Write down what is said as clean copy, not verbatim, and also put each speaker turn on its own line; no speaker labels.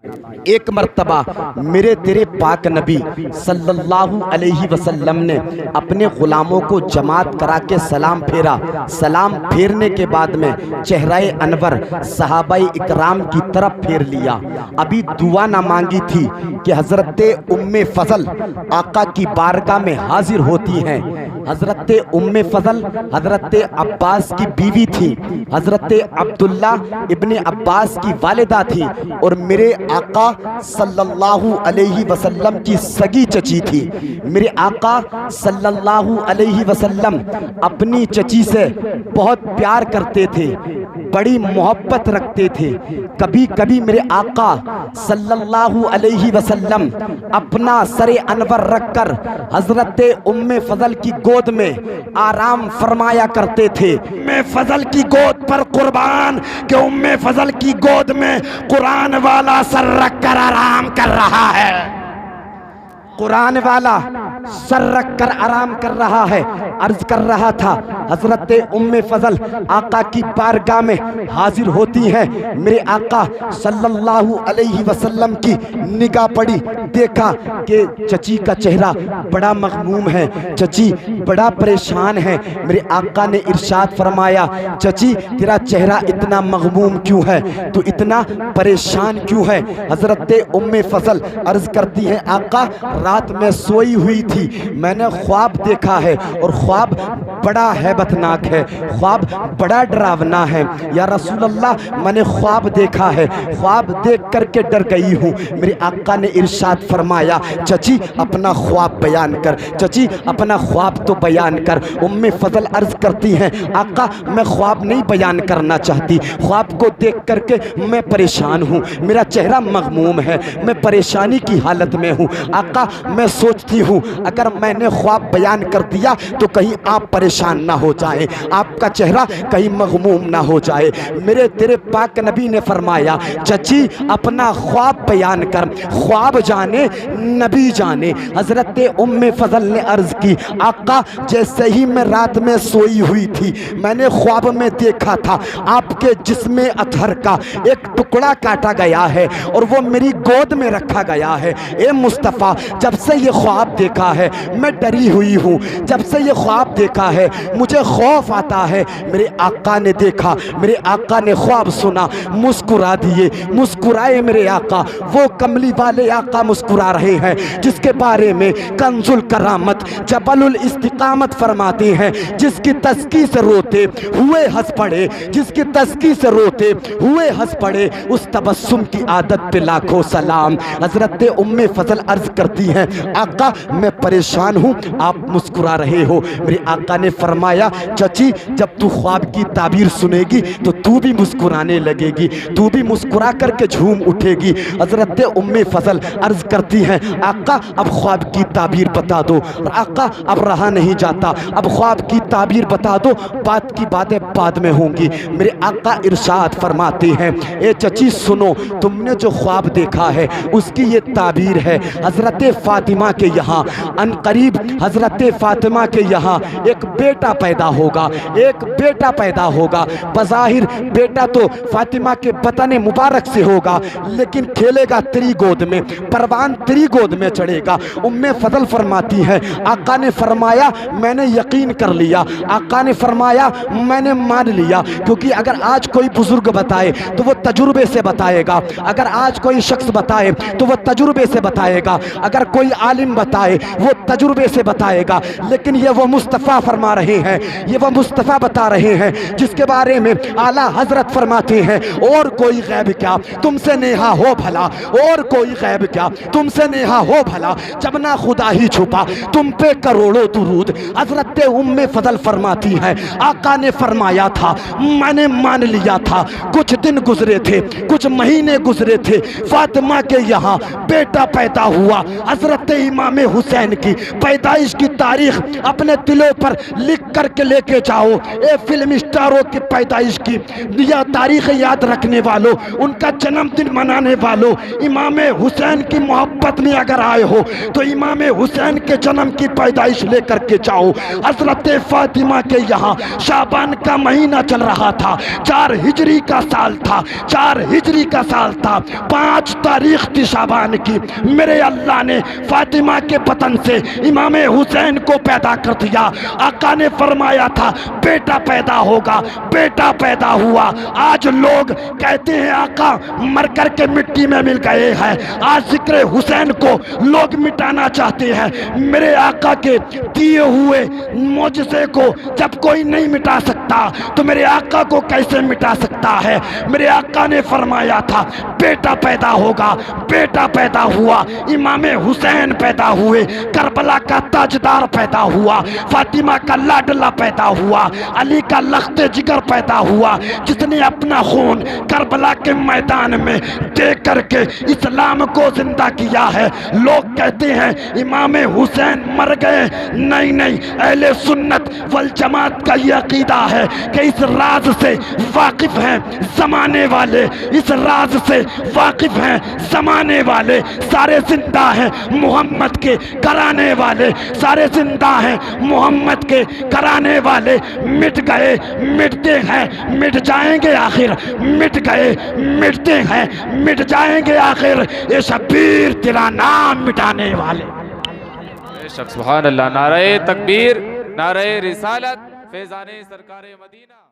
ایک مرتبہ میرے تیرے پاک نبی صلی اللہ علیہ وسلم نے اپنے غلاموں کو جماعت کرا کے سلام پھیرا۔ سلام پھیرنے کے بعد میں چہرہ انور صحابہ اکرام کی طرف پھیر لیا۔ ابھی دعا نہ مانگی تھی کہ حضرت ام فضل آقا کی بارگاہ میں حاضر ہوتی ہیں۔ حضرت ام فضل حضرت عباس کی بیوی تھی، حضرت عبداللہ ابن عباس کی والدہ تھی، اور میرے آقا صلی اللہ علیہ وسلم کی سگی چچی تھی۔ میرے آقا صلی اللہ علیہ وسلم اپنی چچی سے بہت پیار کرتے تھے، بڑی محبت رکھتے تھے۔ کبھی کبھی میرے آقا صلی اللہ علیہ وسلم اپنا سر انور رکھ کر حضرت ام فضل کی گود میں آرام فرمایا کرتے تھے۔ ام فضل کی گود پر قربان کہ ام فضل کی گود میں قرآن والا سر رکھ کر آرام کر رہا ہے، قرآن والا سر رکھ کر آرام کر رہا ہے۔ عرض کر رہا تھا حضرت ام فضل آقا کی بارگاہ میں حاضر ہوتی ہیں۔ میرے آقا صلی اللہ علیہ وسلم کی نگاہ پڑی، دیکھا کہ چچی کا چہرہ بڑا مغموم ہے، چچی بڑا پریشان ہے۔ میرے آقا نے ارشاد فرمایا، چچی تیرا چہرہ اتنا مغموم کیوں ہے، تو اتنا پریشان کیوں ہے؟ حضرت ام فضل عرض کرتی ہے، آقا رات میں سوئی ہوئی تھی، میں نے خواب دیکھا ہے، اور خواب بڑا ہیبت ناک ہے، خواب بڑا ڈراونا ہے۔ یا رسول اللہ میں نے خواب دیکھا ہے، خواب دیکھ کر کے ڈر گئی ہوں۔ میرے آقا نے ارشاد فرمایا، چچی اپنا خواب بیان کر، چچی اپنا خواب تو بیان کر۔ ام فضل عرض کرتی ہیں، آقا میں خواب نہیں بیان کرنا چاہتی، خواب کو دیکھ کر کے میں پریشان ہوں، میرا چہرہ مغموم ہے، میں پریشانی کی حالت میں ہوں۔ آقا میں سوچتی ہوں اگر میں نے خواب بیان کر دیا تو کہیں آپ پریشان نہ ہو جائیں، آپ کا چہرہ کہیں مغموم نہ ہو جائے۔ میرے تیرے پاک نبی نے فرمایا، چچی اپنا خواب بیان کر، خواب جانے نبی جانے۔ حضرت ام فضل نے عرض کی، آقا جیسے ہی میں رات میں سوئی ہوئی تھی میں نے خواب میں دیکھا تھا آپ کے جسم اطہر کا ایک ٹکڑا کاٹا گیا ہے اور وہ میری گود میں رکھا گیا ہے۔ اے مصطفیٰ جب سے یہ خواب دیکھا ہے میں ڈری ہوئی ہوں، جب سے یہ خواب دیکھا ہے مجھے خوف آتا ہے۔ میرے آقا نے دیکھا، میرے آقا نے خواب سنا، مسکرا دیے، مسکرائے میرے آقا۔ وہ کملی والے آقا مسکرا رہے ہیں جس کے بارے میں کنز الکرامت جبل الاستقامت فرماتے ہیں، جس کی تسکی سے روتے ہوئے ہنس پڑے، جس کی تسکی سے روتے ہوئے ہنس پڑے، اس تبسم کی عادت پہ لاکھوں سلام۔ حضرت ام فضل عرض کرتی ہیں، آقا میں پریشان ہوں، آپ مسکرا رہے ہو۔ میرے آقا نے فرمایا، چچی جب تو خواب کی تعبیر سنے گی تو تو بھی مسکرانے لگے گی، تو بھی مسکرا کر کے جھوم اٹھے گی۔ حضرت ام فضل عرض کرتی ہیں، آقا اب خواب کی تعبیر بتا دو۔ آقا اب رہا نہیں جاتا، اب خواب کی تعبیر بتا دو، بات کی باتیں بعد میں ہوں گی۔ میرے آقا ارشاد فرماتے ہیں، اے چچی سنو، تم نے جو خواب دیکھا ہے اس کی یہ تعبیر ہے، حضرت فاطمہ کے یہاں ان قریب حضرت فاطمہ کے یہاں ایک بیٹا پیدا ہوگا، ایک بیٹا پیدا ہوگا۔ بظاہر بیٹا تو فاطمہ کے بطن مبارک سے ہوگا، لیکن کھیلے گا تیری گود میں، پروان تیری گود میں چڑھے گا۔ ام فضل فرماتی ہے، آقا نے فرمایا میں نے یقین کر لیا، آقا نے فرمایا میں نے مان لیا، کیونکہ اگر آج کوئی بزرگ بتائے تو وہ تجربے سے بتائے گا، اگر آج کوئی شخص بتائے تو وہ تجربے سے بتائے گا، اگر کوئی عالم بتائے وہ تجربے سے بتائے گا۔ لیکن یہ وہ مصطفیٰ فرما رہے ہیں، یہ وہ مصطفیٰ بتا رہے ہیں جس کے بارے میں اعلیٰ حضرت فرماتے ہیں، اور کوئی غیب کیا تم سے نیہا ہو بھلا، اور کوئی غیب کیا تم سے نیہا ہو بھلا، جب نہ خدا ہی چھپا تم پہ کروڑوں درود۔ حضرت ام فضل فرماتی ہیں، آقا نے فرمایا تھا میں نے مان لیا تھا، کچھ دن گزرے تھے، کچھ مہینے گزرے تھے، فاطمہ کے یہاں بیٹا پیدا ہوا، حضرت امام حسین حسین کی پیدائش کی تاریخ اپنے دلوں پر لکھ کر کے لے کے جاؤ۔ اے فلم اسٹاروں کی پیدائش کی یا تاریخ یاد رکھنے والوں، ان کا جنم دن منانے والوں، امام حسین کی محبت میں اگر آئے ہو تو امام حسین کے جنم کی پیدائش لے کر کے جاؤ۔ حضرت فاطمہ کے یہاں شعبان کا مہینہ چل رہا تھا، 4 ہجری کا سال تھا، 4 ہجری کا سال تھا، 5 تاریخ تھی شعبان کی۔ میرے اللہ نے فاطمہ کے بطن سے امام حسین کو پیدا کر دیا۔ آقا نے فرمایا تھا بیٹا پیدا ہوگا، بیٹا پیدا ہوا۔ آج لوگ کہتے ہیں آقا مر کر کے مٹی میں مل گئے ہیں، آج ذکر حسین کو لوگ مٹانا چاہتے ہیں۔ میرے آقا کے دیے ہوئے معجزے کو جب کوئی نہیں مٹا سکتا تو میرے آقا کو کیسے مٹا سکتا ہے؟ میرے آقا نے فرمایا تھا بیٹا پیدا ہوگا، بیٹا پیدا ہوا، امام حسین پیدا ہوئے، کربلا کا تاجدار پیدا ہوا، فاطمہ کا لاڈلا پیدا ہوا، علی کا لخت جگر پیدا ہوا، جس نے اپنا خون کربلا کے میدان میں دے کر کے اسلام کو زندہ کیا ہے۔ لوگ کہتے ہیں امام حسین مر گئے، نہیں نہیں، اہل سنت والجماعت کا یہ عقیدہ ہے کہ اس راز سے واقف ہیں زمانے والے، اس راز سے واقف ہیں زمانے والے، سارے زندہ ہیں محمد کے کرانے والے، سارے زندہ ہیں محمد کے کرانے والے، مٹ گئے مٹتے ہیں مٹ جائیں گے آخر، مٹ گئے مٹتے ہیں مٹ جائیں گے آخر، یہ شبیر تیرا نام مٹانے والے۔
سبحان اللہ، نعرہ تکبیر، نعرہ رسالت، فیضان سرکار مدینہ۔